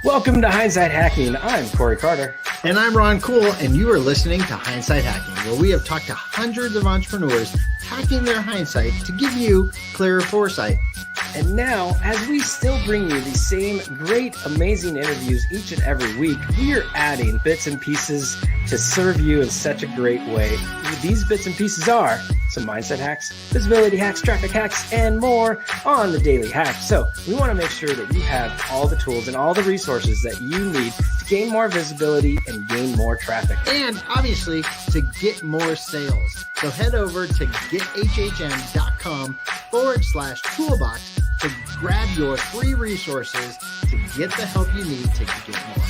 Welcome to Hindsight Hacking. I'm Corey Carter. And I'm Ron Cool, and you are listening to Hindsight Hacking, where we have talked to hundreds of entrepreneurs hacking their hindsight to give you clearer foresight. And now, as we still bring you these same great, amazing interviews each and every week, we are adding bits and pieces to serve you in such a great way. These bits and pieces are some mindset hacks, visibility hacks, traffic hacks, and more on the Daily Hack. So we want to make sure that you have all the tools and all the resources that you need to gain more visibility and gain more traffic. And obviously, to get more sales. So head over to gethhm.com/toolbox to grab your free resources to get the help you need to get more.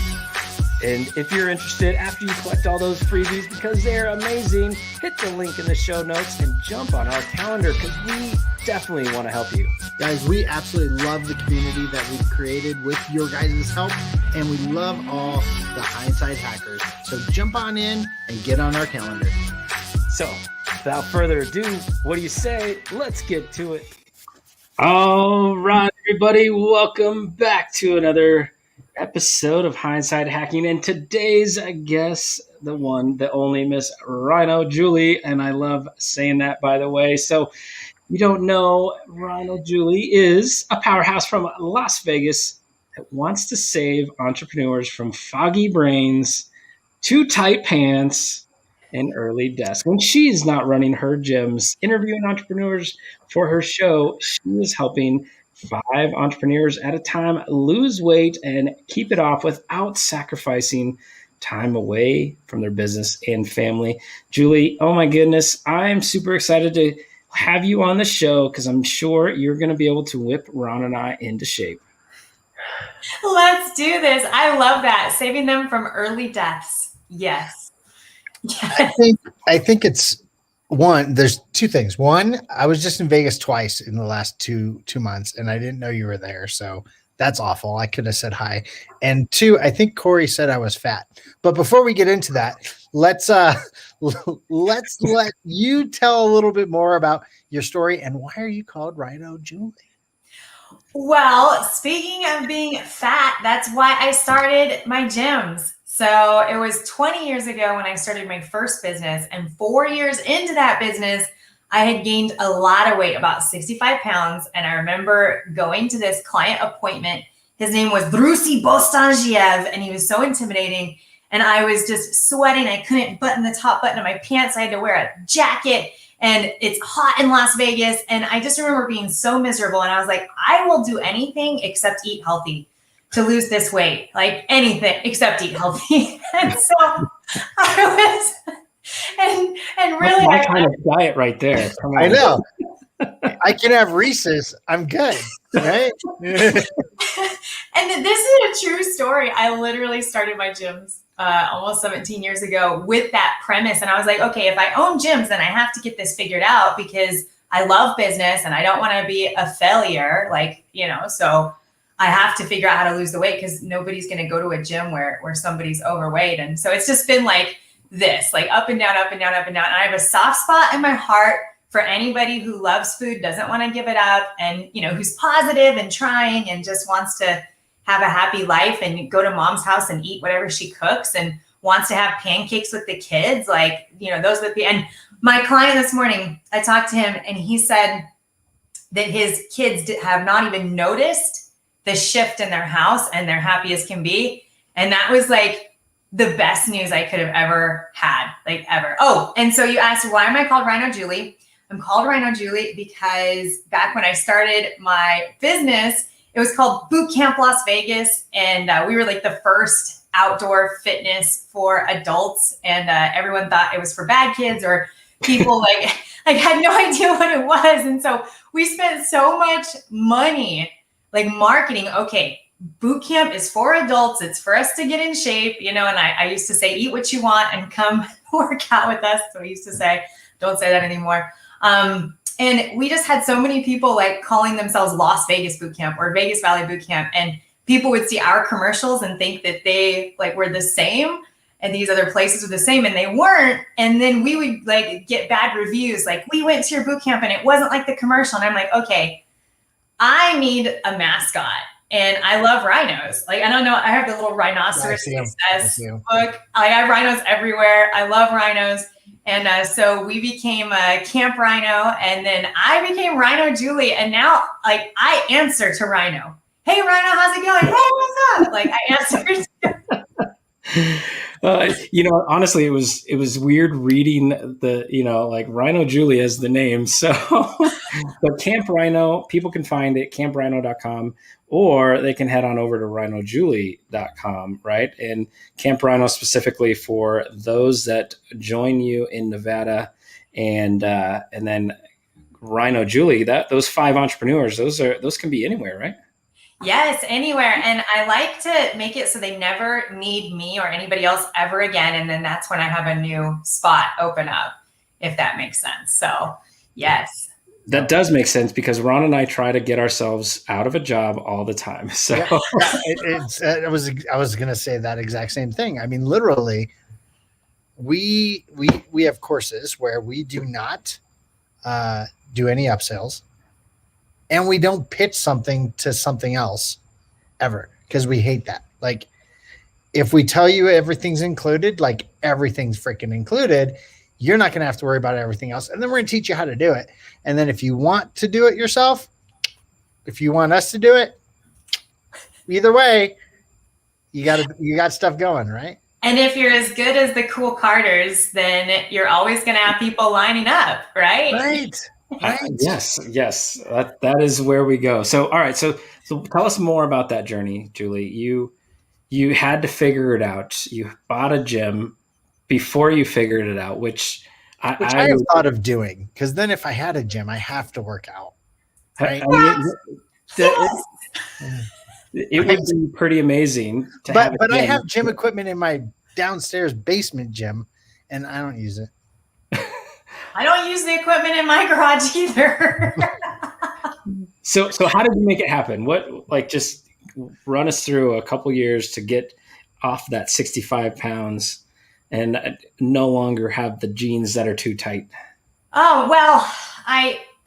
And if you're interested, after you collect all those freebies, because they're amazing, hit the link in the show notes and jump on our calendar because we definitely want to help you. Guys, we absolutely love the community that we've created with your guys' help, and we love all the Hindsight Hackers. So jump on in and get on our calendar. So without further ado, what do you say? Let's get to it. All right, everybody, welcome back to another episode of Hindsight Hacking. And today's guest, the one, the only Miss Rhino Julie. And I love saying that, by the way. So you don't know, Rhino Julie is a powerhouse from Las Vegas that wants to save entrepreneurs from foggy brains, too tight pants, and early deaths. When she's not running her gyms, interviewing entrepreneurs for her show, she is helping 5 entrepreneurs at a time lose weight and keep it off without sacrificing time away from their business and family. Julie, oh my goodness, I'm super excited to have you on the show because I'm sure you're going to be able to whip Ron and I into shape. Let's do this. I love that. Saving them from early deaths. Yes. I think it's one. There's 2 things. One, I was just in Vegas twice in the last two months, and I didn't know you were there. So that's awful. I could have said hi. And 2, I think Corey said I was fat. But before we get into that, let's let you tell a little bit more about your story and why are you called Rhino Julie? Well, speaking of being fat, that's why I started my gyms. So it was 20 years ago when I started my first business, and 4 years into that business, I had gained a lot of weight, about 65 pounds. And I remember going to this client appointment. His name was Drusy Bostangiev, and he was so intimidating. And I was just sweating. I couldn't button the top button of my pants. I had to wear a jacket, and it's hot in Las Vegas. And I just remember being so miserable. And I was like, I will do anything except eat healthy to lose this weight, like anything except eat healthy. And so I was, and really, That's my kind of diet right there. I know. I can have Reese's. I'm good, right? And this is a true story. I literally started my gyms almost 17 years ago with that premise. And I was like, okay, if I own gyms, then I have to get this figured out because I love business and I don't want to be a failure. So I have to figure out how to lose the weight because nobody's going to go to a gym where somebody's overweight. And so it's just been like this, like up and down, up and down, up and down. And I have a soft spot in my heart for anybody who loves food, doesn't want to give it up, and, who's positive and trying and just wants to have a happy life and go to mom's house and eat whatever she cooks and wants to have pancakes with the kids. Those would be, and my client this morning, I talked to him and he said that his kids have not even noticed the shift in their house and they're happy as can be. And that was like the best news I could have ever had, ever. Oh, and so you asked, why am I called Rhino Julie? I'm called Rhino Julie because back when I started my business, it was called Boot Camp Las Vegas. And we were like the first outdoor fitness for adults. And everyone thought it was for bad kids or people had no idea what it was. And so we spent so much money marketing. Okay, boot camp is for adults. It's for us to get in shape, and I used to say, eat what you want and come work out with us. So I used to say, don't say that anymore. And we just had so many people calling themselves Las Vegas boot camp or Vegas Valley boot camp. And people would see our commercials and think that they were the same and these other places were the same, and they weren't. And then we would get bad reviews. We went to your boot camp and it wasn't like the commercial. And I'm like, okay, I need a mascot. And I love rhinos. Like, I don't know, I have the little rhinoceros success book. I have rhinos everywhere. I love rhinos. And so we became Camp Rhino, and then I became Rhino Julie. And now, like, I answer to Rhino. Hey, Rhino, how's it going? Hey, what's up? Like, I answer honestly, it was weird reading the, like Rhino Julie as the name. So, but Camp Rhino, people can find it, camprhino.com, or they can head on over to rhinojulie.com, right? And Camp Rhino specifically for those that join you in Nevada, and then Rhino Julie, those 5 entrepreneurs, those can be anywhere, right? Yes, anywhere. And I like to make it so they never need me or anybody else ever again. And then that's when I have a new spot open up, if that makes sense. So, yes. That does make sense, because Ron and I try to get ourselves out of a job all the time. So I was going to say that exact same thing. I mean, literally, we have courses where we do not do any upsells. And we don't pitch something to something else ever, because we hate that. Like, if we tell you everything's included, like everything's freaking included, you're not going to have to worry about everything else. And then we're going to teach you how to do it. And then if you want to do it yourself, if you want us to do it, either way, you got stuff going, right? And if you're as good as the cool Carters, then you're always going to have people lining up, right? Right. Right. Yes. That is where we go. So, all right. So tell us more about that journey, Julie. You had to figure it out. You bought a gym before you figured it out, which I have thought of doing, because then if I had a gym, I have to work out. Right? It would be pretty amazing to but, have. But I have gym equipment in my downstairs basement gym, and I don't use it. I don't use the equipment in my garage either. So how did you make it happen? Just run us through a couple years to get off that 65 pounds and no longer have the jeans that are too tight. Oh, well,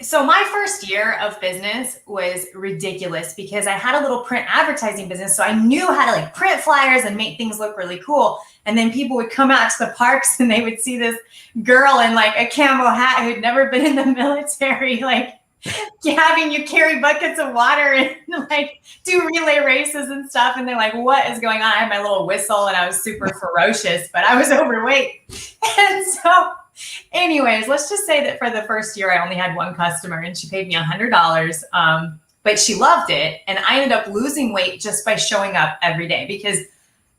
so my first year of business was ridiculous, because I had a little print advertising business. So I knew how to like print flyers and make things look really cool. And then people would come out to the parks and they would see this girl in like a camo hat who'd never been in the military, like having you carry buckets of water and like do relay races and stuff. And they're like, what is going on? I had my little whistle and I was super ferocious, but I was overweight. And so anyways, let's just say that for the first year, I only had one customer and she paid me $100. But she loved it. And I ended up losing weight just by showing up every day, because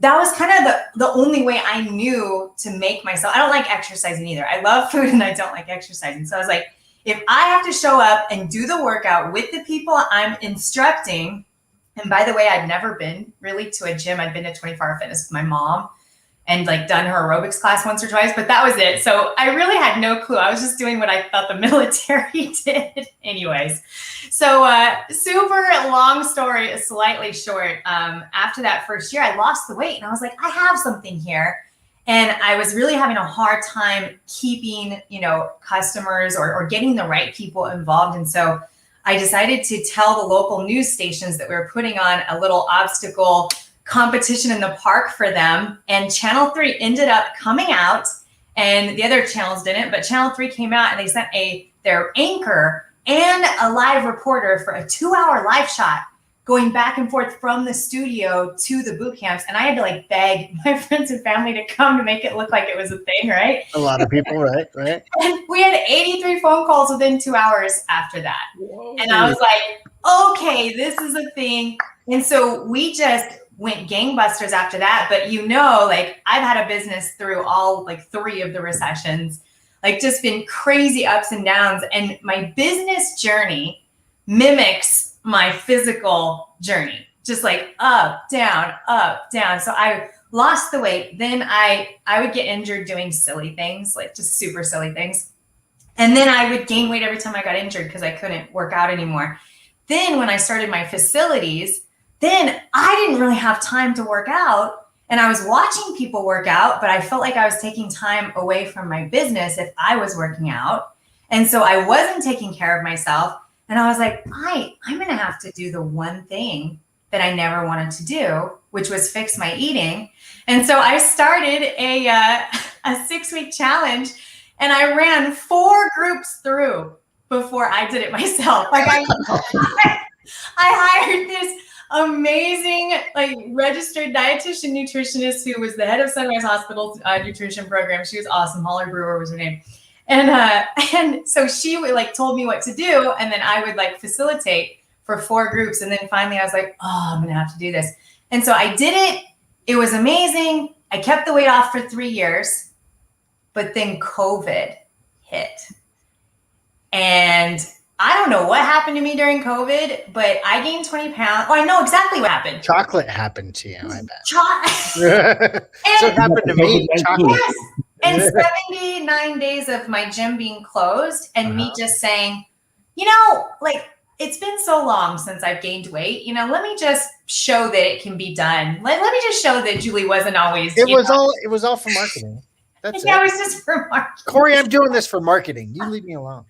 that was kind of the only way I knew to make myself. I don't like exercising either. I love food and I don't like exercising. So I was like, if I have to show up and do the workout with the people I'm instructing, and by the way, I'd never been really to a gym. I'd been to 24-Hour Fitness with my mom and like done her aerobics class once or twice, but that was it. So I really had no clue. I was just doing what I thought the military did. Anyways, so super long story, slightly short. After that first year, I lost the weight and I was like, I have something here. And I was really having a hard time keeping, customers or getting the right people involved. And so I decided to tell the local news stations that we were putting on a little obstacle competition in the park for them. And Channel 3 ended up coming out, and the other channels didn't, but Channel 3 came out and they sent their anchor and a live reporter for a 2-hour live shot going back and forth from the studio to the boot camps. And I had to like beg my friends and family to come to make it look like it was a thing, right? A lot of people, right? And we had 83 phone calls within 2 hours after that. Whoa. And I was like, okay, this is a thing. And so we just went gangbusters after that. But like I've had a business through all like 3 of the recessions, like just been crazy ups and downs. And my business journey mimics my physical journey, just like up, down, up, down. So I lost the weight. Then I would get injured doing silly things, like just super silly things. And then I would gain weight every time I got injured because I couldn't work out anymore. Then when I started my facilities, then I didn't really have time to work out. And I was watching people work out, but I felt like I was taking time away from my business if I was working out. And so I wasn't taking care of myself. And I was like, I'm going to have to do the one thing that I never wanted to do, which was fix my eating. And so I started a 6-week challenge, and I ran 4 groups through before I did it myself. Like I hired this amazing, like, registered dietitian nutritionist who was the head of Sunrise Hospital's nutrition program. She was awesome. Holly Brewer was her name. And so she would, like, told me what to do, and then I would, like, facilitate for 4 groups. And then finally I was like, oh, I'm gonna have to do this. And so I did it. It was amazing. I kept the weight off for 3 years, but then COVID hit. And I don't know what happened to me during COVID, but I gained 20 pounds. Oh, I know exactly what happened. Chocolate happened to you, I bet. So it happened to me. Chocolate. Yes. And 79 days of my gym being closed, and me just saying, you know, like, it's been so long since I've gained weight. You know, let me just show that it can be done. Let me just show that Julie wasn't always. It was all for marketing. That's it was just for marketing. Corey, I'm doing this for marketing. You leave me alone.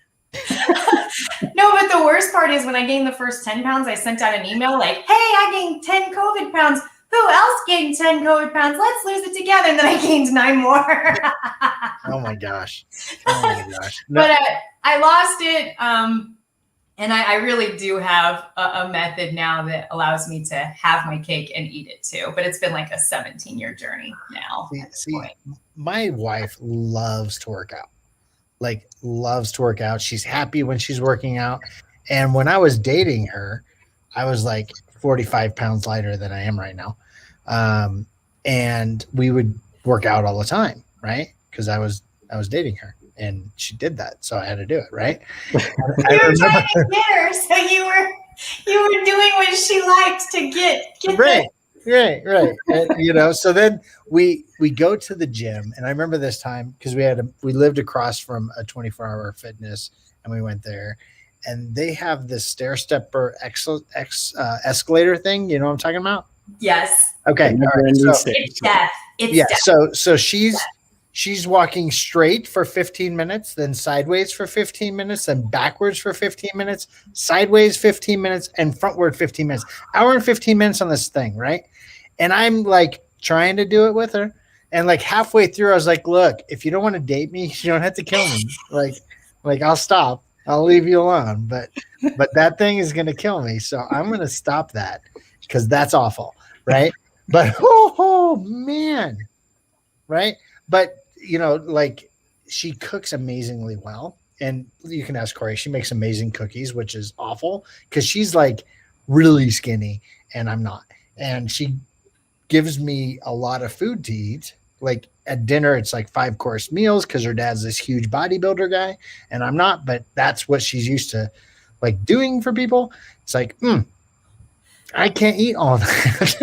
No, but the worst part is when I gained the first 10 pounds, I sent out an email like, hey, I gained 10 COVID pounds. Who else gained 10 COVID pounds? Let's lose it together. And then I gained 9 more. Oh my gosh. No. But I lost it. And I really do have a method now that allows me to have my cake and eat it too. But it's been like a 17-year journey now. See, my wife loves to work out. Like, loves to work out. She's happy when she's working out. And when I was dating her, I was like 45 pounds lighter than I am right now. And we would work out all the time, right? Because I was dating her, and she did that, so I had to do it, right? You were trying to get her, so you were doing what she liked to get right. Right. And, you know, so then we go to the gym, and I remember this time because we lived across from a 24-hour fitness, and we went there, and they have this stair stepper escalator thing. You know what I'm talking about? Yes. Okay. All right. So, it's death. It's death. So she's walking straight for 15 minutes, then sideways for 15 minutes, then backwards for 15 minutes, sideways 15 minutes, and frontward 15 minutes. Hour and 15 minutes on this thing, right? And I'm like trying to do it with her. And like halfway through, I was like, look, if you don't want to date me, you don't have to kill me. Like I'll stop. I'll leave you alone. But that thing is going to kill me. So I'm going to stop that because that's awful, right? But oh man, right? But, you know, like, she cooks amazingly well. And you can ask Corey. She makes amazing cookies, which is awful because she's like really skinny and I'm not. And she gives me a lot of food to eat. Like at dinner, it's like 5-course meals because her dad's this huge bodybuilder guy and I'm not. But that's what she's used to like doing for people. It's like, I can't eat all that.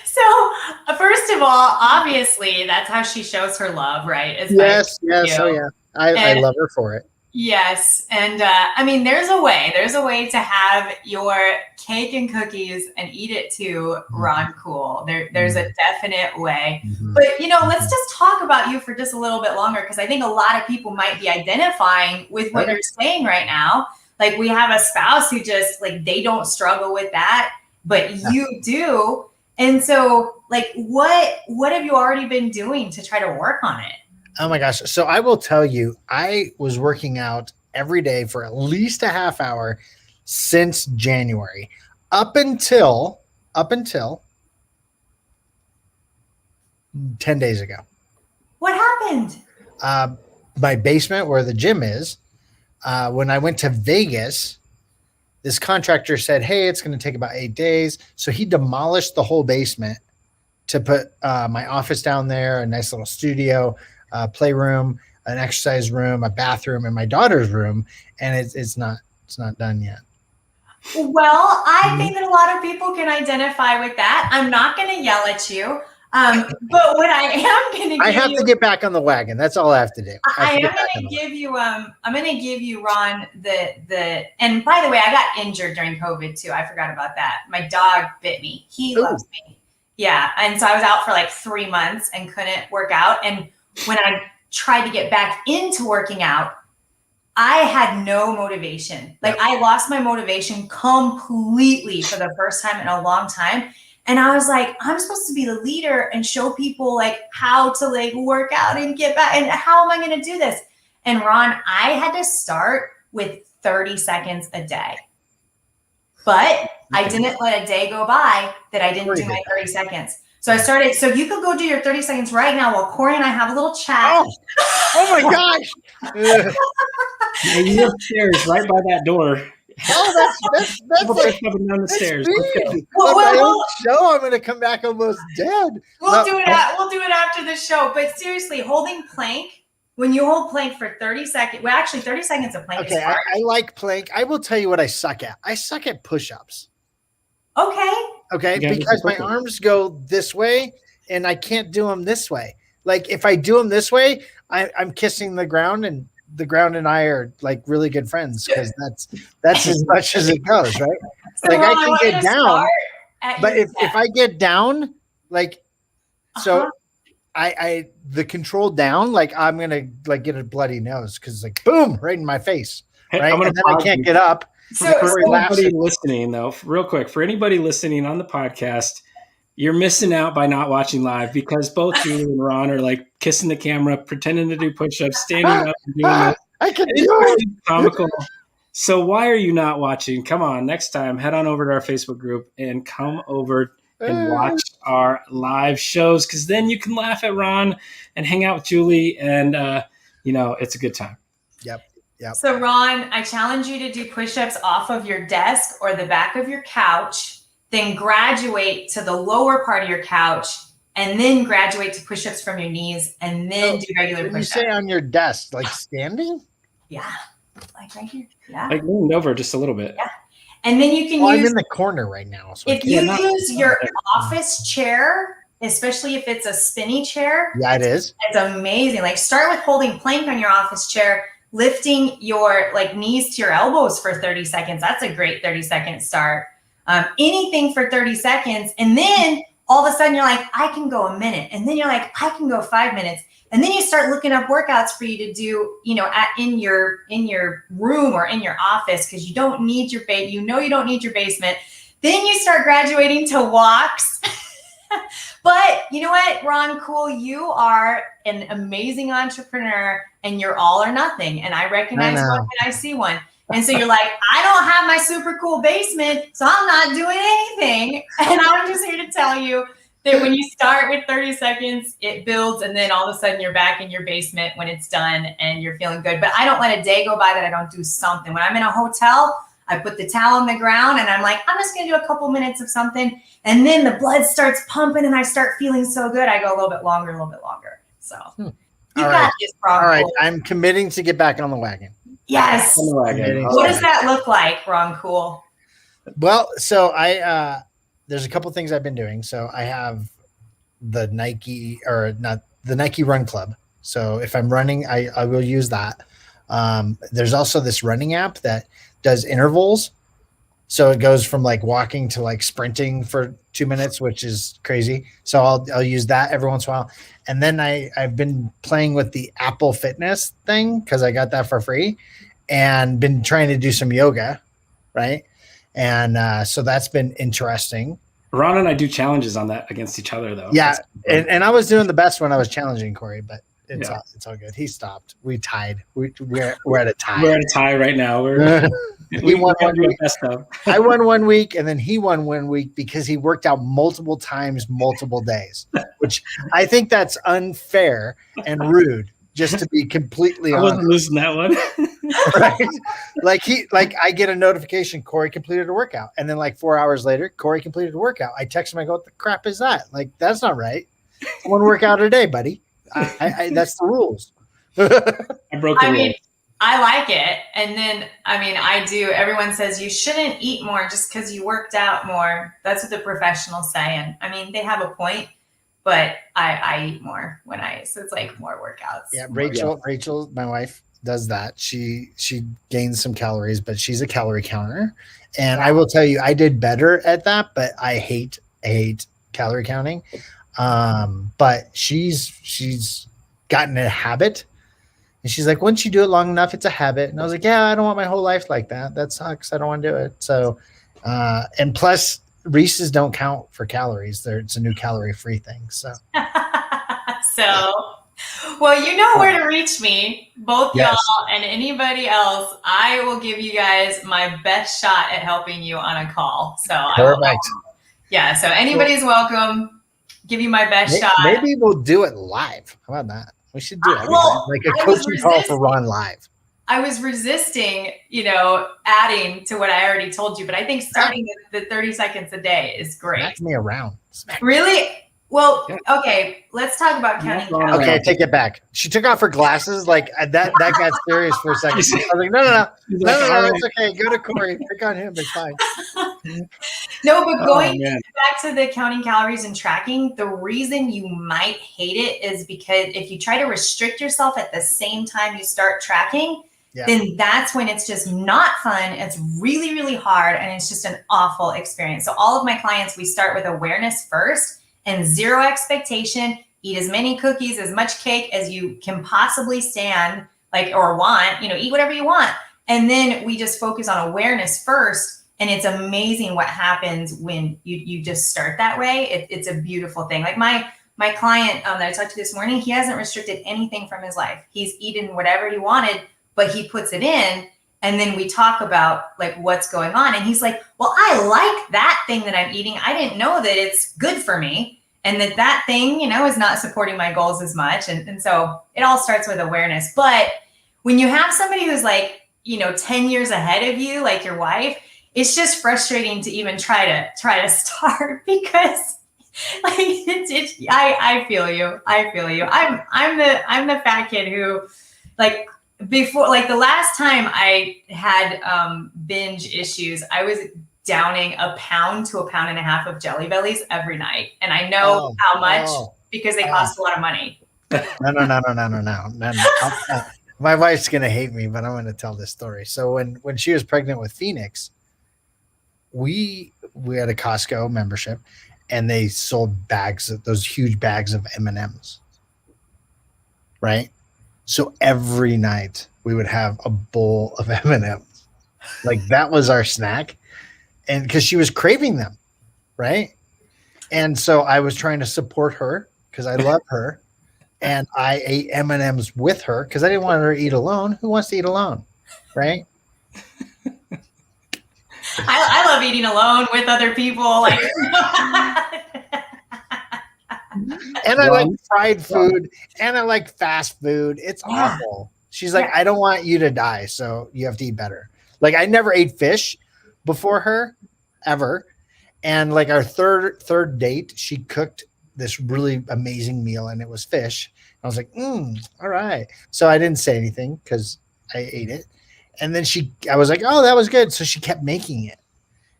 So, first of all, obviously, that's how she shows her love, right? Yes. Oh, yeah. I love her for it. Yes. And I mean, there's a way to have your cake and cookies and eat it too, Ron Cool. There's a definite way. But, you know, let's just talk about you for just a little bit longer, because I think a lot of people might be identifying with what you're saying right now. Like, we have a spouse who just, like, they don't struggle with that, but you do. And so, like, what have you already been doing to try to work on it? Oh my gosh. So I will tell you, I was working out every day for at least a half hour since January, up until 10 days ago. What happened? My basement where the gym is, when I went to Vegas, this contractor said, hey, it's going to take about 8 days. So he demolished the whole basement to put my office down there, a nice little studio, playroom, an exercise room, a bathroom, and my daughter's room. And it's not done yet. Well, I think that a lot of people can identify with that. I'm not going to yell at you. But what I am going to I have to get back on the wagon. That's all I have to do. I'm going to give you, Ron, and by the way, I got injured during COVID too. I forgot about that. My dog bit me. He loves me. Yeah. And so I was out for like 3 months and couldn't work out. And when I tried to get back into working out, I had no motivation. Like I lost my motivation completely for the first time in a long time. And I was like, I'm supposed to be the leader and show people like how to like work out and get back. And how am I going to do this? And Ron, I had to start with 30 seconds a day. But I didn't let a day go by that I didn't do my 30 seconds. So I started. So you could go do your 30 seconds right now while Corey and I have a little chat. Oh my gosh. You're upstairs right by that door. Oh, that's like, coming down the stairs. Well, show, I'm going to come back almost dead. We'll do it after the show. But seriously, holding plank, when you hold plank for 30 seconds, well, actually 30 seconds of plank is hard. I like plank. I will tell you what I suck at. I suck at push-ups. Okay, because my arms go this way and I can't do them this way. Like if I do them this way, I'm kissing the ground, and the ground and I are like really good friends because that's as much as it goes, right? So like Ron, I can get down, but if I get down, like so I the control down, like I'm gonna like get a bloody nose because like boom right in my face, right? And then I can't get up. For anybody listening, though, real quick, for anybody listening on the podcast, you're missing out by not watching live because both Julie and Ron are like kissing the camera, pretending to do push-ups, standing up and doing this. I can do it. Comical. So why are you not watching? Come on, next time, head on over to our Facebook group and come over and watch our live shows because then you can laugh at Ron and hang out with Julie, and it's a good time. Yep. So Ron, I challenge you to do push-ups off of your desk or the back of your couch, then graduate to the lower part of your couch, and then graduate to push-ups from your knees, and then do regular push-ups. You say on your desk, like standing? Yeah, like right here. Yeah, like moving over just a little bit. Yeah, and then you can use. I'm in the corner right now. So if you use your office chair, especially if it's a spinny chair. Yeah, it is. It's amazing. Like start with holding plank on your office chair, lifting your like knees to your elbows for 30 seconds. That's a great 30-second start. Anything for 30 seconds. And then all of a sudden you're like, I can go a minute. And then you're like, I can go 5 minutes. And then you start looking up workouts for you to do, in your room or in your office, because you don't need your you don't need your basement. Then you start graduating to walks. But you know what, Ron Cool, you are an amazing entrepreneur and you're all or nothing. And I recognize one when I see one. And so you're like, I don't have my super cool basement, so I'm not doing anything. And I'm just here to tell you that when you start with 30 seconds, it builds. And then all of a sudden you're back in your basement when it's done and you're feeling good. But I don't let a day go by that I don't do something. When I'm in a hotel, I put the towel on the ground and I'm like, I'm just going to do a couple minutes of something. And then the blood starts pumping and I start feeling so good. I go a little bit longer. So you got this problem. All right. I'm committing to get back on the wagon. Yes. What does that look like, Ron Cool? Well, so there's a couple things I've been doing. So I have the Nike Run Club. So if I'm running, I will use that. There's also this running app that does intervals. So it goes from like walking to like sprinting for 2 minutes, which is crazy. So I'll use that every once in a while. And then I've been playing with the Apple Fitness thing because I got that for free and been trying to do some yoga. Right. And so that's been interesting. Ron and I do challenges on that against each other though. Yeah. And I was doing the best when I was challenging Corey, but it's all good. He stopped. We tied. We're at a tie. We're at a tie right now. He won 1 week. I won 1 week, and then he won 1 week because he worked out multiple times, multiple days, which I think that's unfair and rude. Just to be completely honest, I wasn't losing that one. Right? Like I get a notification, Corey completed a workout, and then like 4 hours later, Corey completed a workout. I text him, I go, "What the crap is that? Like that's not right. One workout a day, buddy." That's the rules. I broke the rule. I like it. And then, I do. Everyone says you shouldn't eat more just because you worked out more. That's what the professionals say. And they have a point, but I eat more so it's like more workouts. Yeah. Rachel, my wife does that. She gains some calories, but she's a calorie counter. And I will tell you, I did better at that, but I hate calorie counting. But she's gotten a habit, And she's like, once you do it long enough, it's a habit. And I was like, yeah, I don't want my whole life like that. That sucks. I don't want to do it. So, and plus Reese's don't count for calories. It's a new calorie-free thing. So, well, you know where to reach me, both Yes. y'all and anybody else. I will give you guys my best shot at helping you on a call. So perfect. So anybody's welcome. Give you my best shot. Maybe we'll do it live. How about that? We should do it. Like a coaching call for Ron live. I was resisting, adding to what I already told you, but I think starting the 30 seconds a day is great. Smack me around. Really? Well, okay. Let's talk about counting calories. Okay, take it back. She took off her glasses. Like that got serious for a second. I was like, no, it's okay. Go to Corey. Pick on him. It's fine. No, but going back to the counting calories and tracking, the reason you might hate it is because if you try to restrict yourself at the same time you start tracking, then that's when it's just not fun. It's really, really hard. And it's just an awful experience. So all of my clients, we start with awareness first and zero expectation. Eat as many cookies, as much cake as you can possibly stand, or want, eat whatever you want. And then we just focus on awareness first. And it's amazing what happens when you just start that way. It's a beautiful thing. Like my client that I talked to this morning, he hasn't restricted anything from his life. He's eaten whatever he wanted, but he puts it in. And then we talk about what's going on. And he's like, well, I like that thing that I'm eating. I didn't know that it's good for me. And that thing, is not supporting my goals as much. And so it all starts with awareness. But when you have somebody who's 10 years ahead of you, like your wife, it's just frustrating to even try to start because I feel you. I'm the fat kid who before, the last time I had binge issues, I was downing a pound to a pound and a half of Jelly Bellies every night. And I know how much because they cost a lot of money. No. My wife's going to hate me, but I'm going to tell this story. So when she was pregnant with Phoenix, we had a Costco membership and they sold those huge bags of M&Ms. Right? So every night we would have a bowl of M&Ms. That was our snack. And because she was craving them, right? And so I was trying to support her because I love her. And I ate M&Ms with her because I didn't want her to eat alone. Who wants to eat alone, right? I love eating alone with other people. And I like fried food and I like fast food. It's awful. She's like, I don't want you to die, so you have to eat better. I never ate fish before her ever. And our third date, she cooked this really amazing meal and it was fish. I was like, all right. So I didn't say anything because I ate it. And then I was like, oh, that was good. So she kept making it.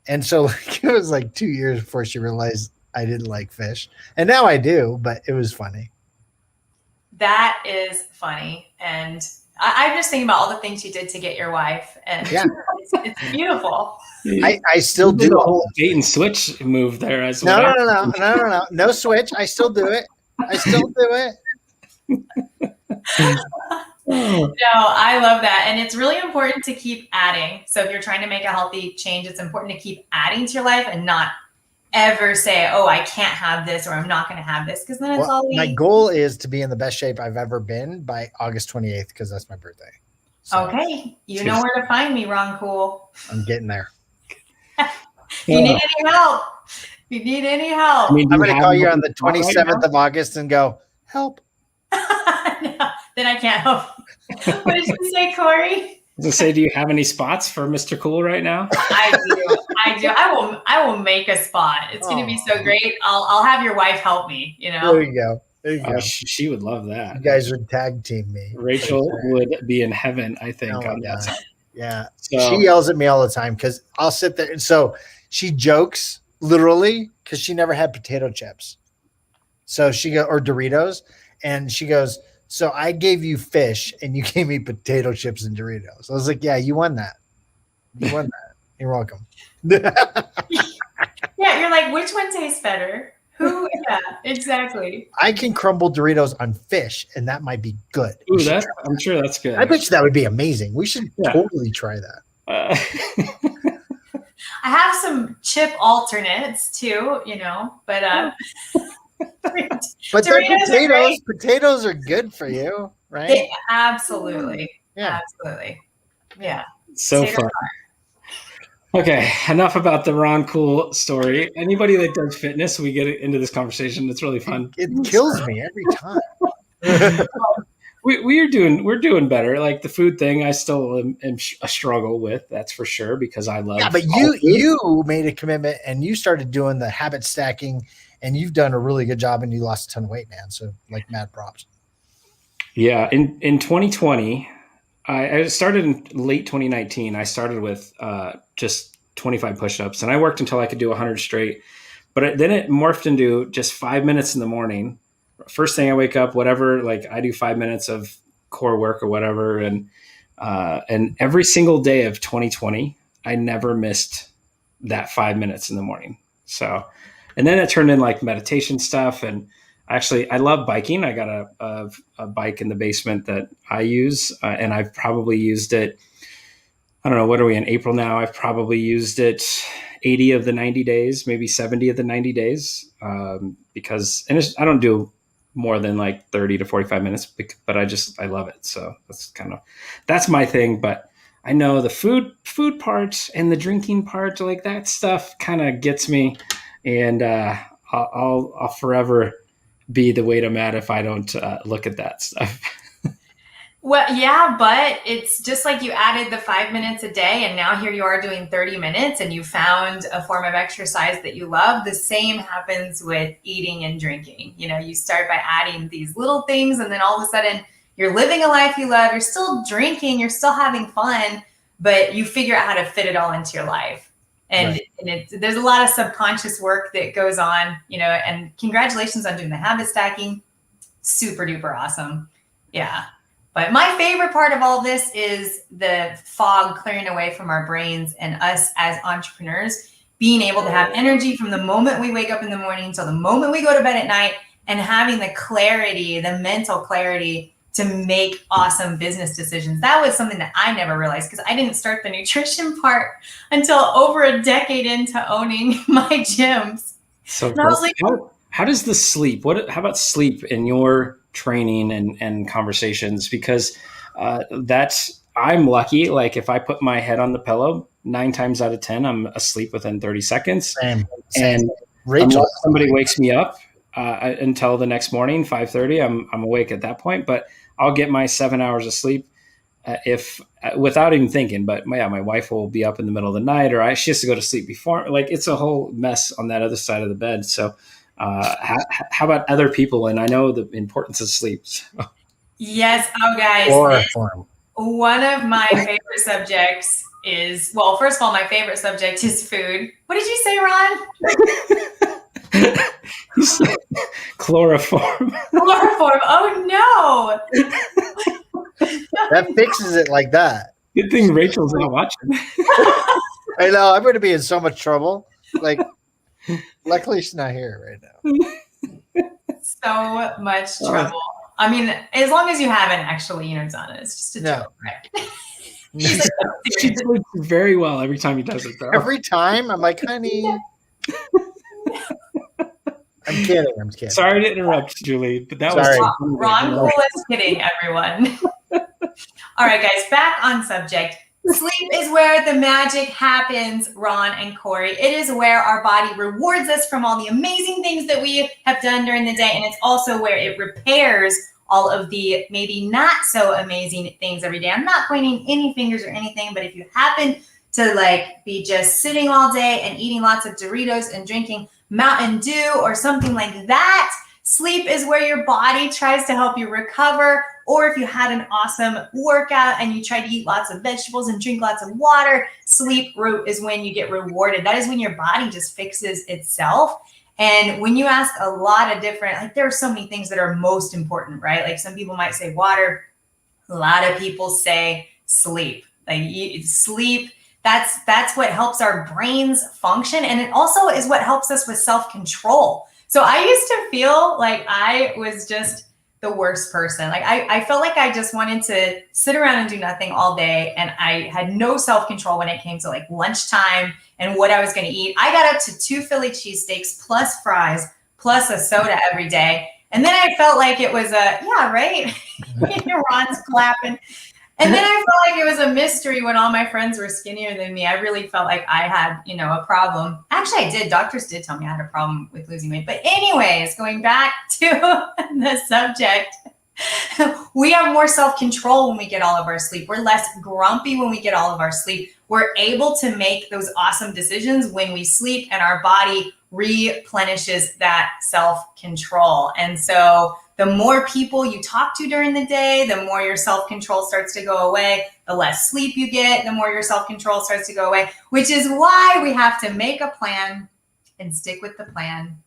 And so it was 2 years before she realized I didn't like fish. And now I do, but it was funny. That is funny. And I'm just thinking about all the things you did to get your wife. And it's beautiful. I still do the whole bait and switch move there as well. No switch. I still do it. No, I love that. And it's really important to keep adding. So if you're trying to make a healthy change, it's important to keep adding to your life and not ever say, oh, I can't have this or I'm not going to have this. Because then it's my goal is to be in the best shape I've ever been by August 28th because that's my birthday. So, okay. You know where to find me, Ron Cool. I'm getting there. If you need any help. I'm going to call you on the 27th of August and go, help. No, then I can't help. What did you say, Corey? I was gonna say, do you have any spots for Mr. Cool right now? I do. I will make a spot. It's going to be so great. I'll have your wife help me, There you go. She would love that. You guys would tag team me. Rachel would be in heaven, I think, on that side. Yeah. So, she yells at me all the time because I'll sit there. And so she jokes literally because she never had potato chips. So or Doritos. And she goes, so I gave you fish and you gave me potato chips and Doritos. I was like, yeah, you won that. You're welcome. Yeah, you're like, which one tastes better? Who? Yeah, exactly. I can crumble Doritos on fish, and that might be good. Ooh, I'm sure that's good. I bet you that would be amazing. We should Yeah. totally try that. I have some chip alternates too, but But Doritos potatoes are good for you, right? absolutely. Yeah. Absolutely. Yeah. So fun. Okay, enough about the Ron Cool story. Anybody that does fitness, we get into this conversation. It's really fun. It kills me every time. We're doing better. Like the food thing, I still am a struggle with. That's for sure because I love. Yeah, but you made a commitment and you started doing the habit stacking, and you've done a really good job, and you lost a ton of weight, man. So like, mad props. Yeah, in 2020, I started in late 2019. I started with just 25 push-ups, and I worked until I could do 100 straight. But then it morphed into just 5 minutes in the morning. First thing I wake up, whatever, like I do 5 minutes of core work or whatever. And every single day of 2020, I never missed that 5 minutes in the morning. So, and then it turned in like meditation stuff. And actually, I love biking. I got a bike in the basement that I use, and I've probably used it. I don't know, what are we in April now? I've probably used it 80 of the 90 days, maybe 70 of the 90 days, because I don't do more than like 30 to 45 minutes, but I love it. So that's my thing. But I know the food part and the drinking part, like that stuff kind of gets me, and I'll forever be the weight I'm at if I don't look at that stuff. Well, yeah, but it's just like you added the 5 minutes a day, and now here you are doing 30 minutes, and you found a form of exercise that you love. The same happens with eating and drinking. You start by adding these little things, and then all of a sudden you're living a life you love. You're still drinking, you're still having fun, but you figure out how to fit it all into your life. And, right. There's a lot of subconscious work that goes on, and congratulations on doing the habit stacking. Super duper awesome. Yeah. But my favorite part of all of this is the fog clearing away from our brains and us as entrepreneurs being able to have energy from the moment we wake up in the morning until the moment we go to bed at night, and having the clarity, the mental clarity to make awesome business decisions. That was something that I never realized, because I didn't start the nutrition part until over a decade into owning my gyms. So I was like, how does the sleep? How about sleep in your training and conversations? Because I'm lucky. Like if I put my head on the pillow, 9 times out of 10, I'm asleep within 30 seconds. Same. And unless somebody wakes me up until the next morning, 5:30, I'm awake at that point. But I'll get my 7 hours of sleep if without even thinking. But my wife will be up in the middle of the night, or she has to go to sleep before. Like it's a whole mess on that other side of the bed. So how about other people? And I know the importance of sleep. So. Yes. Oh, guys. One of my favorite subjects is, well, first of all, my favorite subject is food. What did you say, Ron? You said chloroform. Chloroform. Oh, no. That fixes it like that. Good thing Rachel's not watching. I know. I'm going to be in so much trouble. Like, luckily she's not here right now. So much trouble. I mean, as long as you haven't actually, done it. It's just a joke, right? She sleeps very well every time he does it, though. Every time? I'm like, honey. I'm kidding. Sorry to interrupt, Julie, but that was Ron Cool is kidding, everyone. All right, guys, back on subject. Sleep is where the magic happens, Ron and Corey. It is where our body rewards us from all the amazing things that we have done during the day. And it's also where it repairs all of the maybe not so amazing things every day. I'm not pointing any fingers or anything, but if you happen to be just sitting all day and eating lots of Doritos and drinking Mountain Dew or something like that, sleep is where your body tries to help you recover. Or if you had an awesome workout and you try to eat lots of vegetables and drink lots of water, sleep is when you get rewarded. That is when your body just fixes itself. And when you ask a lot of different, there are so many things that are most important, right? Like some people might say water. A lot of people say sleep. Sleep, that's what helps our brains function. And it also is what helps us with self-control. So I used to feel like I was just the worst person. Like I felt like I just wanted to sit around and do nothing all day. And I had no self-control when it came to like lunchtime and what I was going to eat. I got up to 2 Philly cheesesteaks plus fries plus a soda every day. And then I felt like it was yeah, right. Ron's clapping. And then I felt like it was a mystery when all my friends were skinnier than me. I really felt like I had, a problem. Actually, I did. Doctors did tell me I had a problem with losing weight. But anyways, going back to the subject, we have more self-control when we get all of our sleep. We're less grumpy when we get all of our sleep. We're able to make those awesome decisions when we sleep, and our body replenishes that self-control. And so the more people you talk to during the day, the more your self-control starts to go away. The less sleep you get, the more your self-control starts to go away, which is why we have to make a plan and stick with the plan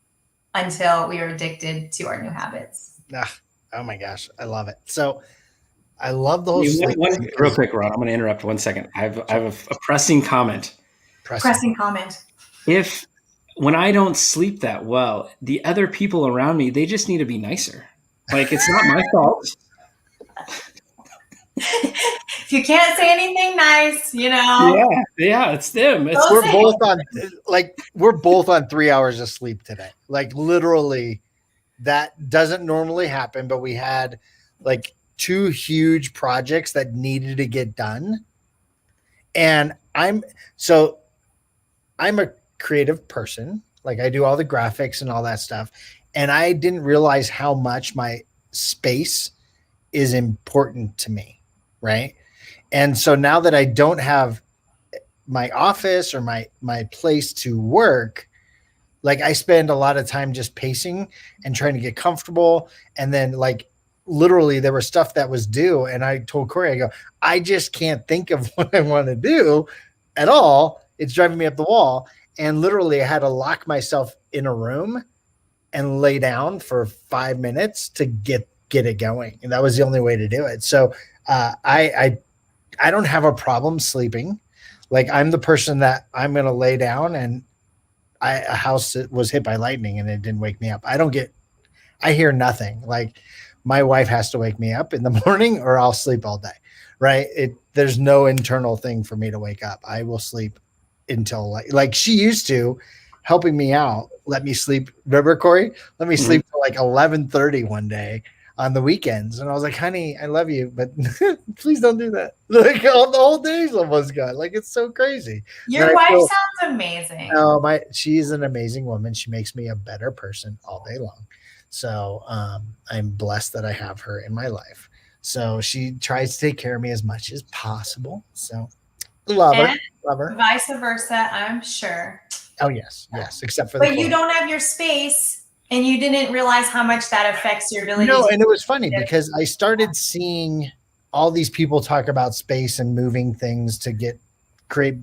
until we are addicted to our new habits. Oh my gosh, I love it. So I love the whole sleep. Real quick, Ron, I'm going to interrupt 1 second. I have a pressing comment. Pressing comment. When I don't sleep that well, the other people around me, they just need to be nicer. Like, it's not my fault. If you can't say anything nice, Yeah, it's them. We're both on 3 hours of sleep today. Like, literally, that doesn't normally happen, but we had like 2 huge projects that needed to get done. And I'm a creative person. Like, I do all the graphics and all that stuff. And I didn't realize how much my space is important to me. Right. And so now that I don't have my office or my place to work, like, I spend a lot of time just pacing and trying to get comfortable. And then, like, literally there was stuff that was due. And I told Corey, I go, I just can't think of what I want to do at all. It's driving me up the wall. And literally I had to lock myself in a room and lay down for 5 minutes to get it going. And that was the only way to do it. So I don't have a problem sleeping. Like, I'm the person that I'm going to lay down, and a house was hit by lightning and it didn't wake me up. I hear nothing. Like, my wife has to wake me up in the morning or I'll sleep all day. Right. There's no internal thing for me to wake up. I will sleep until like she used to, helping me out, let me sleep. Remember, Corey? Let me sleep till like 11:30 one day on the weekends. And I was like, honey, I love you, but please don't do that. Like, the whole day's almost gone. Like, it's so crazy. Your wife sounds amazing. Oh, she's an amazing woman. She makes me a better person all day long. So I'm blessed that I have her in my life. So she tries to take care of me as much as possible. So love her. Vice versa, I'm sure. Oh, yes. Except for but you don't have your space, and you didn't realize how much that affects your ability. No, and it was funny because I started seeing all these people talk about space and moving things to create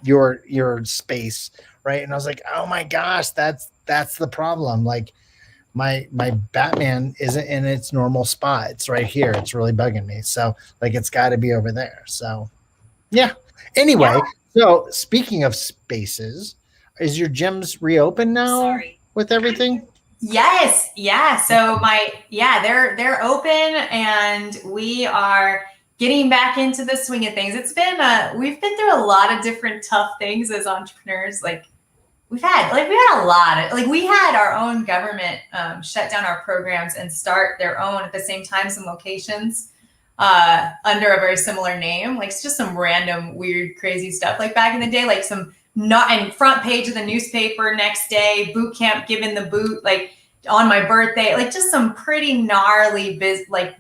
your space, right? And I was like, oh my gosh, that's the problem. Like, my Batman isn't in its normal spot. It's right here. It's really bugging me. So, like, it's got to be over there. So, yeah. Anyway, So speaking of spaces, is your gyms reopened now with everything? Yes. Yeah. So they're open, and we are getting back into the swing of things. It's been we've been through a lot of different tough things as entrepreneurs. Like, we had a lot of, we had our own government shut down our programs and start their own at the same time, some locations under a very similar name. Like, it's just some random, weird, crazy stuff. Like, back in the day, like some and front page of the newspaper next day, boot camp, given the boot, like on my birthday, like just some pretty gnarly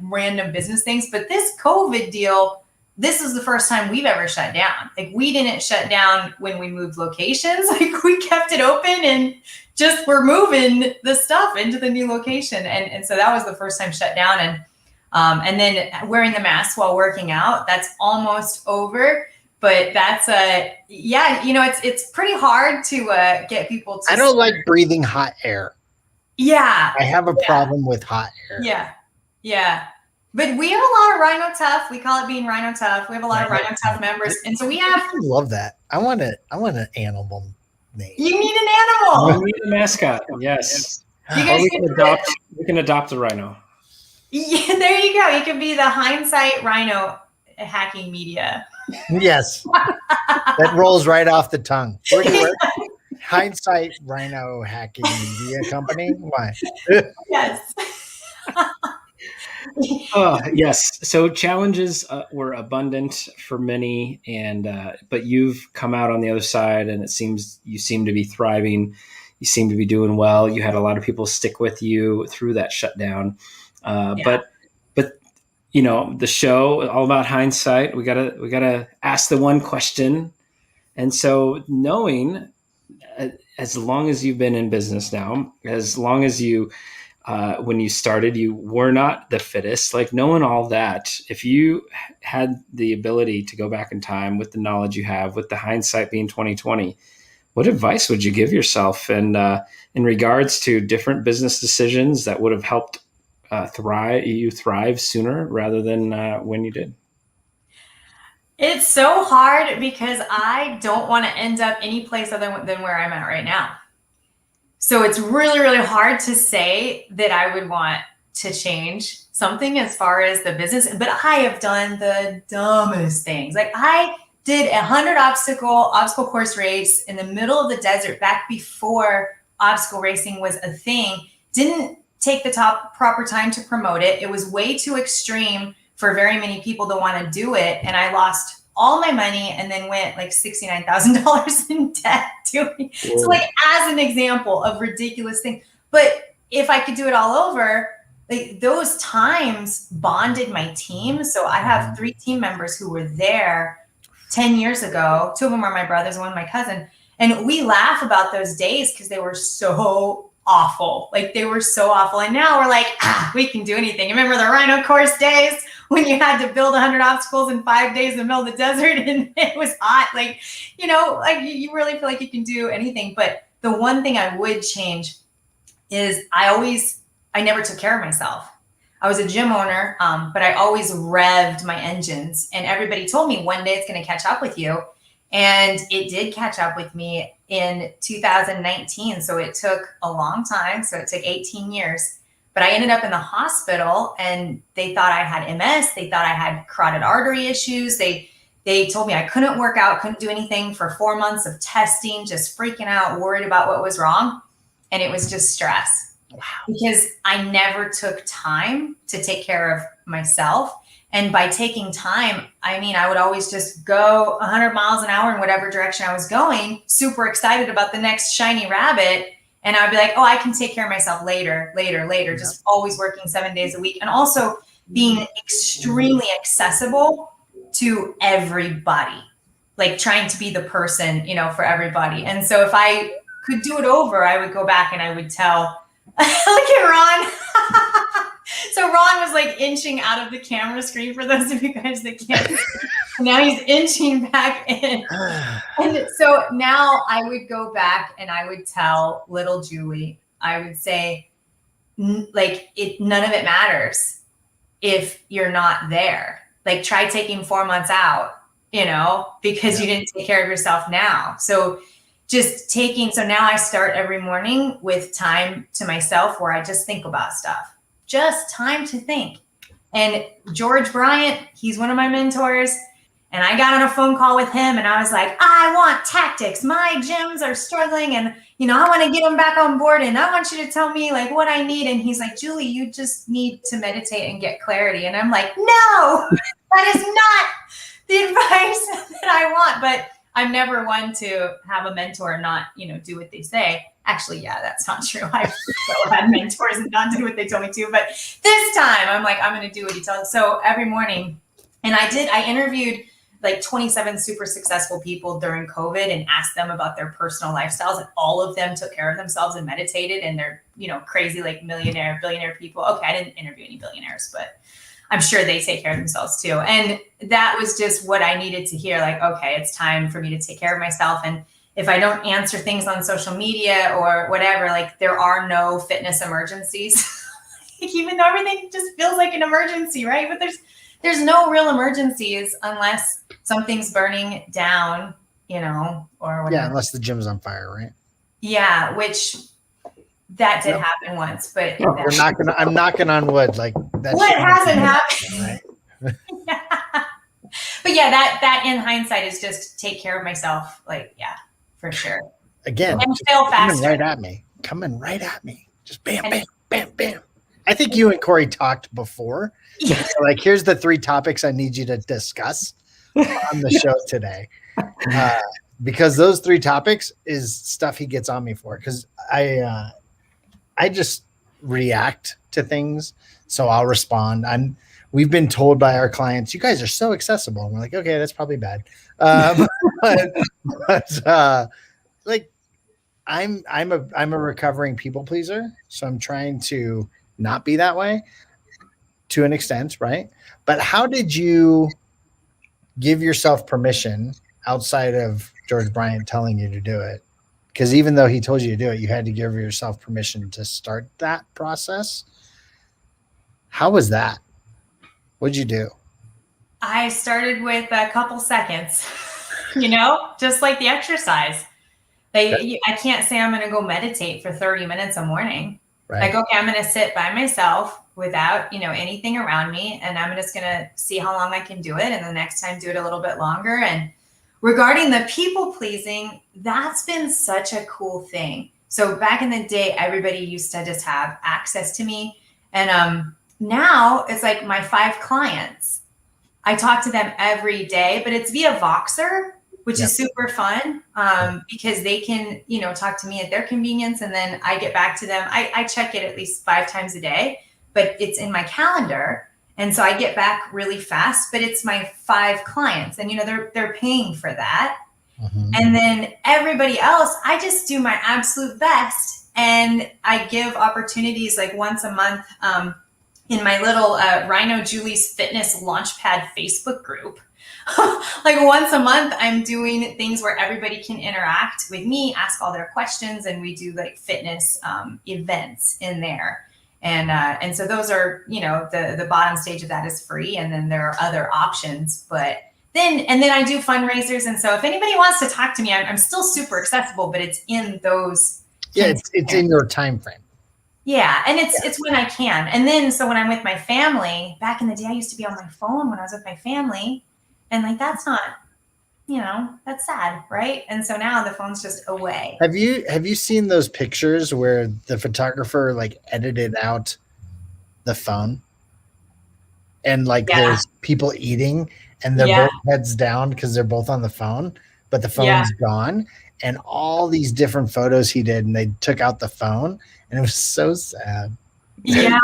random business things. But this COVID deal, this is the first time we've ever shut down. Like, we didn't shut down when we moved locations. Like, we kept it open and just we're moving the stuff into the new location. And so that was the first time shut down. And then wearing the mask while working out, that's almost over. But that's it's pretty hard to get people to. I don't like breathing hot air. Yeah. I have a problem with hot air. Yeah. Yeah. But we have a lot of Rhino Tough. We call it being Rhino Tough. We have a lot of Rhino Tough members. And so we have. I love that. I want an animal name. You need an animal. We need a mascot. Yes. You Or guys we can adopt a Rhino. Yeah, there you go. You can be the hindsight Rhino hacking media. Yes. That rolls right off the tongue. Where do you work? Hindsight Rhino Hacking Media Company. Why? Yes. Yes. So challenges were abundant for many, and but you've come out on the other side, and it seems you seem to be thriving. You seem to be doing well. You had a lot of people stick with you through that shutdown, Yeah. but the show all about hindsight. We gotta ask the one question, and so knowing. As long as you've been in business now, as long as you when you started, you were not the fittest, like knowing all that. If you had the ability to go back in time with the knowledge you have, with the hindsight being 2020, what advice would you give yourself? And in regards to different business decisions that would have helped thrive sooner rather than when you did? It's so hard because I don't want to end up any place other than where I'm at right now. So it's really, really hard to say that I would want to change something as far as the business, but I have done the dumbest things. Like I did 100 obstacle course race in the middle of the desert back before obstacle racing was a thing. Didn't take the proper time to promote it. It was way too extreme for very many people to want to do it. And I lost all my money and then went like $69,000 in debt doing. Whoa. So like as an example of ridiculous thing. But if I could do it all over, like those times bonded my team. So I have 3 team members who were there 10 years ago. 2 of them are my brothers, one my cousin. And we laugh about those days because they were so awful. Like they were so awful. And now we're like, we can do anything. Remember the Rhino course days when you had to build 100 obstacles in 5 days in the middle of the desert and it was hot? Like, like you really feel like you can do anything. But the one thing I would change is I never took care of myself. I was a gym owner, but I always revved my engines. And everybody told me one day it's going to catch up with you. And it did catch up with me in 2019. So it took a long time. So it took 18 years. But I ended up in the hospital and they thought I had MS. They thought I had carotid artery issues. They told me I couldn't work out, couldn't do anything for 4 months of testing, just freaking out, worried about what was wrong. And it was just stress. Wow. Because I never took time to take care of myself. And by taking time, I would always just go 100 miles an hour in whatever direction I was going, super excited about the next shiny rabbit. And I'd be like, oh, I can take care of myself later, yeah. Just always working 7 days a week. And also being extremely accessible to everybody, like trying to be the person, for everybody. And so if I could do it over, I would go back and I would tell, look at Ron. So Ron was like inching out of the camera screen for those of you guys that can't see. Now he's inching back in. And so now I would go back and I would tell little Julie, I would say, like, none of it matters if you're not there. Like, try taking 4 months out, because you didn't take care of yourself now. So now I start every morning with time to myself where I just think about stuff. Just time to think. And George Bryant, he's one of my mentors. And I got on a phone call with him and I was like, I want tactics. My gyms are struggling and, I want to get them back on board. And I want you to tell me like what I need. And he's like, Julie, you just need to meditate and get clarity. And I'm like, no, that is not the advice that I want. But I'm never one to have a mentor and not, do what they say. Actually, yeah, that's not true. I've had mentors and not do what they told me to. But this time I'm like, I'm going to do what he tells. So every morning, and I interviewed like 27 super successful people during COVID and asked them about their personal lifestyles. And all of them took care of themselves and meditated. And they're, crazy, like millionaire, billionaire people. Okay, I didn't interview any billionaires, but I'm sure they take care of themselves too. And that was just what I needed to hear. Like, okay, it's time for me to take care of myself. And if I don't answer things on social media or whatever, like there are no fitness emergencies, even though everything just feels like an emergency, right? But there's no real emergencies unless something's burning down, or whatever. Yeah, unless the gym's on fire, right? Yeah, which That did happen once, but I'm knocking on wood. Like that. What hasn't happened? Right? But yeah, that in hindsight is just take care of myself. Like, yeah, for sure. Again, and fail faster. Coming right at me. Just bam, bam, bam, bam. I think you and Corey talked before. Yeah. So like, here's the 3 topics I need you to discuss on the show today. Because those 3 topics is stuff he gets on me for. Because I just react to things, so I'll respond. We've been told by our clients, you guys are so accessible. And we're like, okay, that's probably bad. Like I'm a recovering people pleaser, so I'm trying to not be that way to an extent, right? But how did you give yourself permission outside of George Bryant telling you to do it? Because even though he told you to do it, you had to give yourself permission to start that process. How was that? What'd you do? I started with a couple seconds, just like the exercise. I can't say I'm going to go meditate for 30 minutes a morning. Right. Like, okay, I'm going to sit by myself without, anything around me. And I'm just going to see how long I can do it. And the next time do it a little bit longer. And regarding the people pleasing, that's been such a cool thing. So back in the day, everybody used to just have access to me. And now it's like my 5 clients. I talk to them every day, but it's via Voxer, which is super fun because they can, talk to me at their convenience. And then I get back to them. I check it at least 5 times a day, but it's in my calendar. And so I get back really fast, but it's my 5 clients and, they're paying for that. Mm-hmm. And then everybody else, I just do my absolute best. And I give opportunities like once a month in my little Rhino Julie's Fitness Launchpad Facebook group. Like once a month, I'm doing things where everybody can interact with me, ask all their questions, and we do like fitness events in there. And so those are, the bottom stage of that is free, and then there are other options. But then I do fundraisers, and so if anybody wants to talk to me, I'm still super accessible, but it's in those. Yeah, it's in your time frame. Yeah, and it's when I can. And then so when I'm with my family, back in the day, I used to be on my phone when I was with my family. And like, that's not, that's sad, right? And so now the phone's just away. Have you seen those pictures where the photographer like edited out the phone? And like there's people eating and they're both heads down because they're both on the phone, but the phone's gone. And all these different photos he did, and they took out the phone, and it was so sad. Yeah,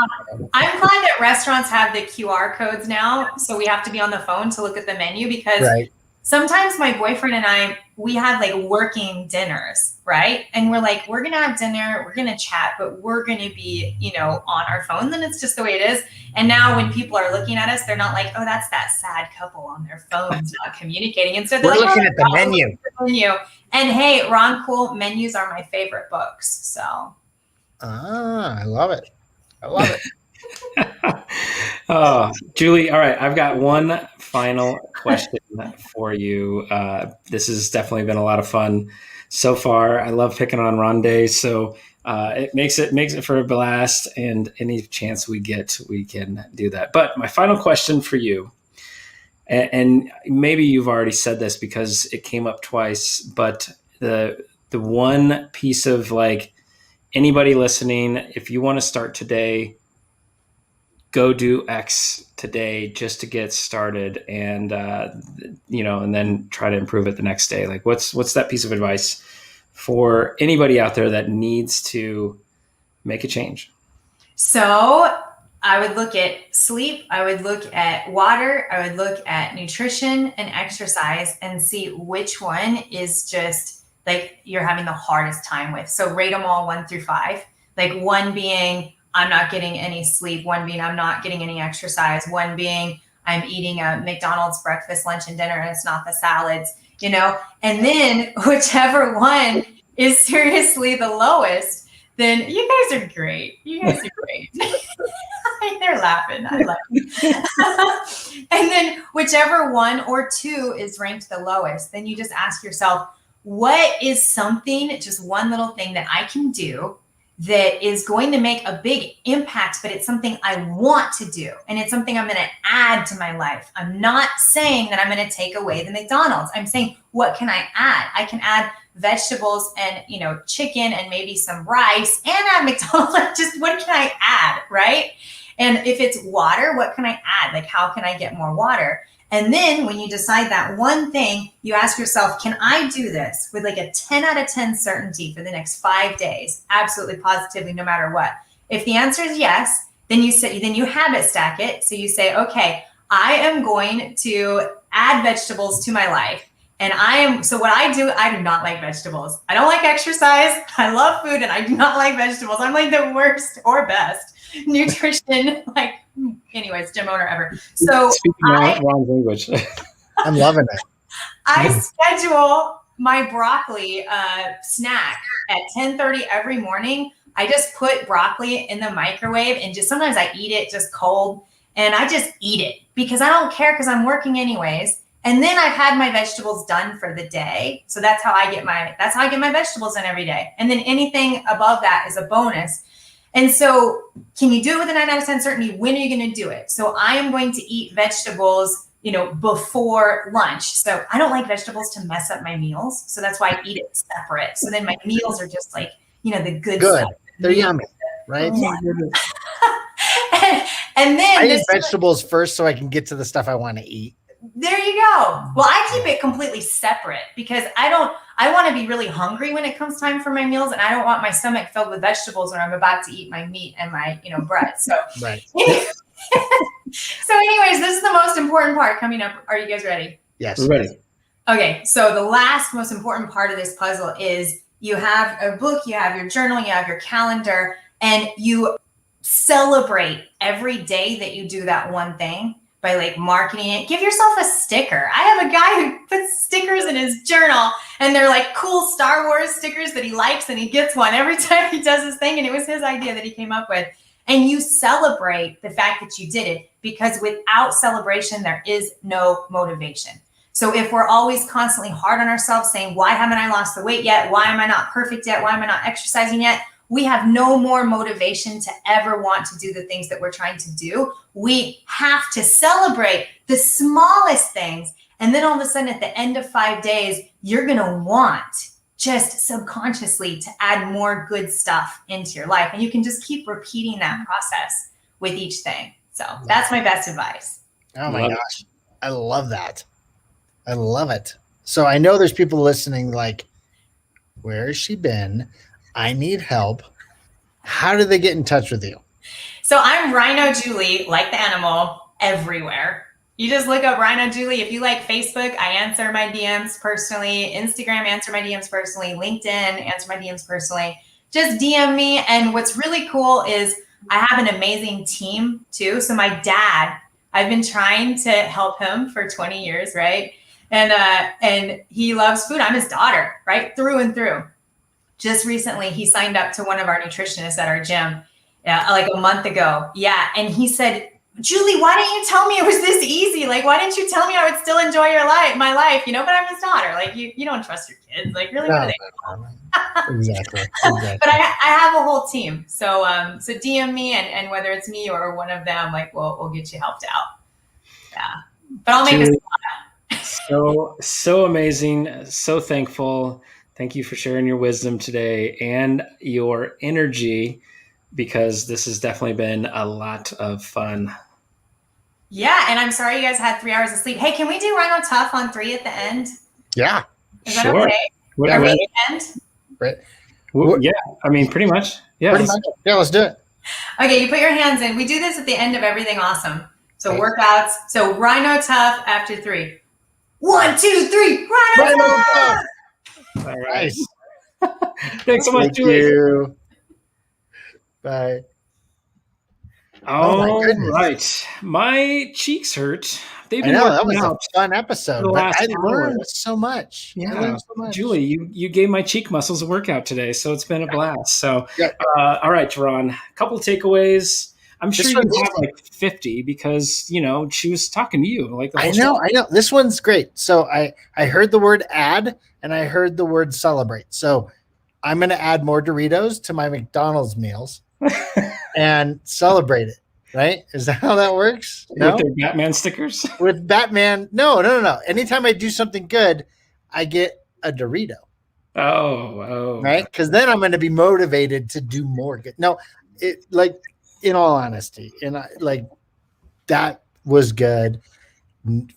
I'm glad that restaurants have the QR codes now, so we have to be on the phone to look at the menu because sometimes my boyfriend and we have like working dinners, right? And we're like, we're going to have dinner, we're going to chat, but we're going to be, on our phones, and it's just the way it is. And now when people are looking at us, they're not like, oh, that's that sad couple on their phones not communicating. Instead, they're looking at the menu. And hey, Ron Cool, menus are my favorite books. So. I love it. Oh, Julie. All right. I've got one final question for you. This has definitely been a lot of fun so far. I love picking on Rondé, so it makes it for a blast. And any chance we get, we can do that. But my final question for you, and maybe you've already said this because it came up twice, but the one piece of like anybody listening, if you want to start today, go do X today just to get started, and and then try to improve it the next day. Like what's that piece of advice for anybody out there that needs to make a change? So I would look at sleep, I would look at water, I would look at nutrition and exercise and see which one is just like you're having the hardest time with. So rate them all 1 through 5, like 1 being I'm not getting any sleep, 1 being I'm not getting any exercise, 1 being I'm eating a McDonald's breakfast, lunch, and dinner, and it's not the salads, and then whichever one is seriously the lowest, then you guys are great. They're laughing. I love it. And then whichever 1 or 2 is ranked the lowest, then you just ask yourself, what is something, just one little thing that I can do that is going to make a big impact, but it's something I want to do. And it's something I'm going to add to my life. I'm not saying that I'm going to take away the McDonald's. I'm saying, what can I add? I can add vegetables and, chicken and maybe some rice and add McDonald's. Like, just what can I add, right? And if it's water, what can I add? Like, how can I get more water? And then when you decide that one thing, you ask yourself, can I do this with like a 10 out of 10 certainty for the next 5 days? Absolutely, positively, no matter what. If the answer is yes, then you habit stack it. So you say, okay, I am going to add vegetables to my life. And so what I do not like vegetables. I don't like exercise. I love food and I do not like vegetables. I'm like the worst or best nutrition, anyways, gym owner ever. So speaking wrong language. I'm loving it. I schedule my broccoli snack at 10:30 every morning. I just put broccoli in the microwave and sometimes I eat it just cold and I just eat it because I don't care because I'm working anyways. And then I've had my vegetables done for the day. So that's how I get my vegetables in every day. And then anything above that is a bonus. And so can you do it with a 9 out of 10 certainty? When are you going to do it? So I am going to eat vegetables, before lunch. So I don't like vegetables to mess up my meals. So that's why I eat it separate. So then my meals are just like, the good stuff. They're yummy, right? and then I eat vegetables first so I can get to the stuff I want to eat. There you go. Well, I keep it completely separate because I want to be really hungry when it comes time for my meals. And I don't want my stomach filled with vegetables when I'm about to eat my meat and my, bread. So, right. So anyways, this is the most important part coming up. Are you guys ready? Yes. We're ready. Okay. So the last most important part of this puzzle is you have a book, you have your journal, you have your calendar, and you celebrate every day that you do that one thing by marketing it. Give yourself a sticker. I have a guy who puts stickers in his journal and they're like cool Star Wars stickers that he likes and he gets one every time he does his thing. And it was his idea that he came up with. And you celebrate the fact that you did it because without celebration, there is no motivation. So if we're always constantly hard on ourselves saying, why haven't I lost the weight yet? Why am I not perfect yet? Why am I not exercising yet? We have no more motivation to ever want to do the things that we're trying to do. We have to celebrate the smallest things. And then all of a sudden at the end of 5 days, you're going to want just subconsciously to add more good stuff into your life. And you can just keep repeating that process with each thing. So that's my best advice. Oh my gosh. I love that. I love it. So I know there's people listening like, where has she been? I need help. How do they get in touch with you? So I'm Rhino Julie, like the animal, everywhere. You just look up Rhino Julie. If you like Facebook, I answer my DMs personally. Instagram, answer my DMs personally. LinkedIn, answer my DMs personally. Just DM me. And what's really cool is I have an amazing team too. So my dad, I've been trying to help him for 20 years, right? And he loves food. I'm his daughter, right? Through and through. Just recently, he signed up to one of our nutritionists at our gym, like a month ago. Yeah. And he said, Julie, why didn't you tell me it was this easy? Like, why didn't you tell me I would still enjoy my life? But I'm his daughter. Like, you don't trust your kids. Like, really? What do they know? Exactly. But I have a whole team. So DM me and whether it's me or one of them, like, we'll get you helped out. Yeah. But I'll make Julie, so amazing. So thankful. Thank you for sharing your wisdom today and your energy, because this has definitely been a lot of fun. Yeah, and I'm sorry you guys had 3 hours of sleep. Hey, can we do Rhino Tough on 3 at the end? Yeah. Is that okay? Are we at the end? Right. Yeah, I mean, pretty much. Yeah, pretty much. Yeah, let's do it. Okay, you put your hands in. We do this at the end of everything awesome. So workouts. So Rhino Tough after 3. 1, 2, 3. Rhino Tough! All right. Nice. Thanks so much, Thank Julie. you. Bye. All right. My cheeks hurt. I know, that was a fun episode. But I learned so much. Yeah. Julie, you gave my cheek muscles a workout today, so it's been a blast. So, all right, Ron, a couple of takeaways. I'm sure you have like 50 because, she was talking to you. Like the whole I know. This one's great. So I heard the word add and I heard the word celebrate. So I'm going to add more Doritos to my McDonald's meals and celebrate it. Right? Is that how that works? No? With their Batman stickers? With Batman. No. Anytime I do something good, I get a Dorito. Oh. Right? Because then I'm going to be motivated to do more good. No, it like in all honesty, and that was good.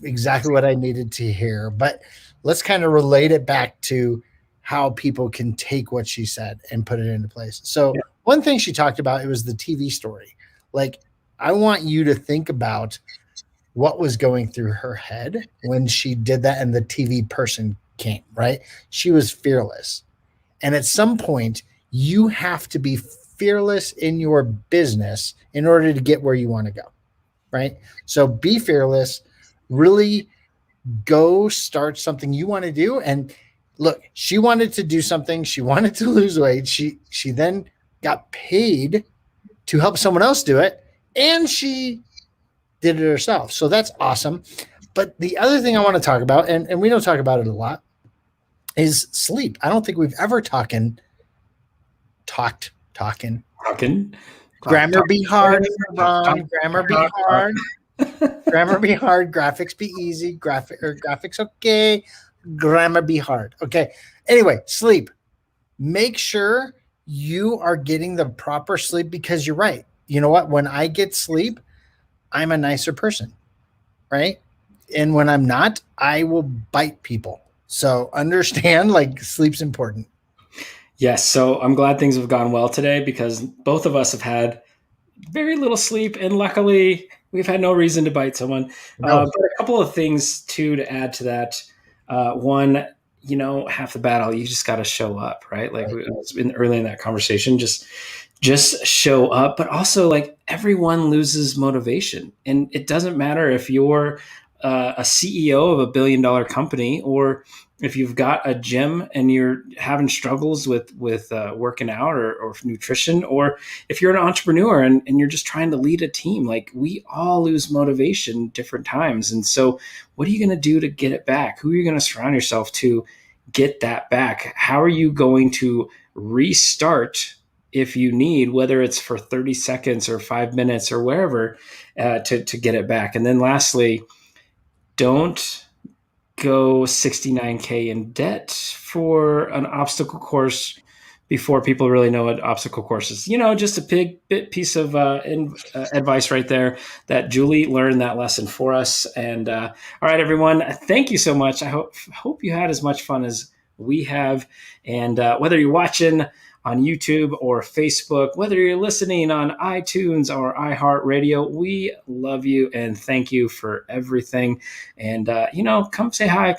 Exactly what I needed to hear. But let's kind of relate it back to how people can take what she said and put it into place. So one thing she talked about, it was the TV story. Like, I want you to think about what was going through her head when she did that and the TV person came, right? She was fearless. And at some point, you have to be fearless in your business in order to get where you want to go, right? So be fearless, really go start something you want to do. And look, she wanted to do something. She wanted to lose weight. She then got paid to help someone else do it. And she did it herself. So that's awesome. But the other thing I want to talk about, and we don't talk about it a lot, is sleep. I don't think we've ever talking. Grammar be hard, Ron. Grammar be hard. Grammar be hard. Graphics be easy. Graphics okay. Grammar be hard. Okay. Anyway, sleep. Make sure you are getting the proper sleep, because you're right. You know what? When I get sleep, I'm a nicer person, right? And when I'm not, I will bite people. So understand, like, sleep's important. Yes. So I'm glad things have gone well today, because both of us have had very little sleep, and luckily we've had no reason to bite someone. No. But a couple of things too to add to that. One, half the battle, you just got to show up, right? Like it's been early in that conversation, just show up. But also, like, everyone loses motivation, and it doesn't matter if you're a CEO of a $1 billion company, or if you've got a gym and you're having struggles with working out or nutrition, or if you're an entrepreneur and you're just trying to lead a team. Like, we all lose motivation different times. And so what are you going to do to get it back? Who are you going to surround yourself to get that back? How are you going to restart if you need, whether it's for 30 seconds or 5 minutes or wherever, to get it back? And then lastly, don't go 69K in debt for an obstacle course before people really know what obstacle course is. Just a bit piece of advice right there that Julie learned that lesson for us. And all right, everyone, thank you so much. I hope you had as much fun as we have. And whether you're watching on YouTube or Facebook, whether you're listening on iTunes or iHeartRadio, we love you and thank you for everything. And, come say hi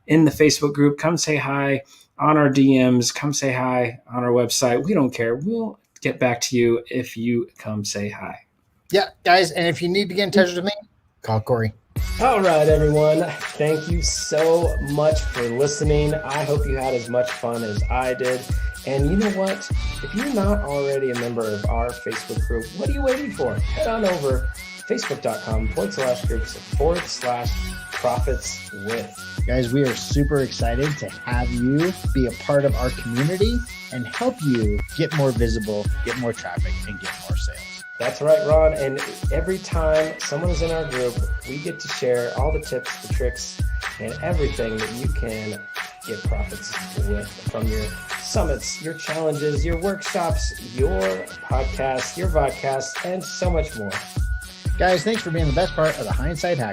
in the Facebook group, come say hi on our DMs, come say hi on our website. We don't care. We'll get back to you if you come say hi. Yeah, guys. And if you need to get in touch with me, call Corey. All right, everyone. Thank you so much for listening. I hope you had as much fun as I did. And you know what? If you're not already a member of our Facebook group, what are you waiting for? Head on over facebook.com/groups/profits with. Guys, we are super excited to have you be a part of our community and help you get more visible, get more traffic, and get more sales. That's right, Ron. And every time someone is in our group, we get to share all the tips, the tricks, and everything that you can get profits with from your summits, your challenges, your workshops, your podcasts, your vodcasts, and so much more. Guys, thanks for being the best part of the Hindsight Hack.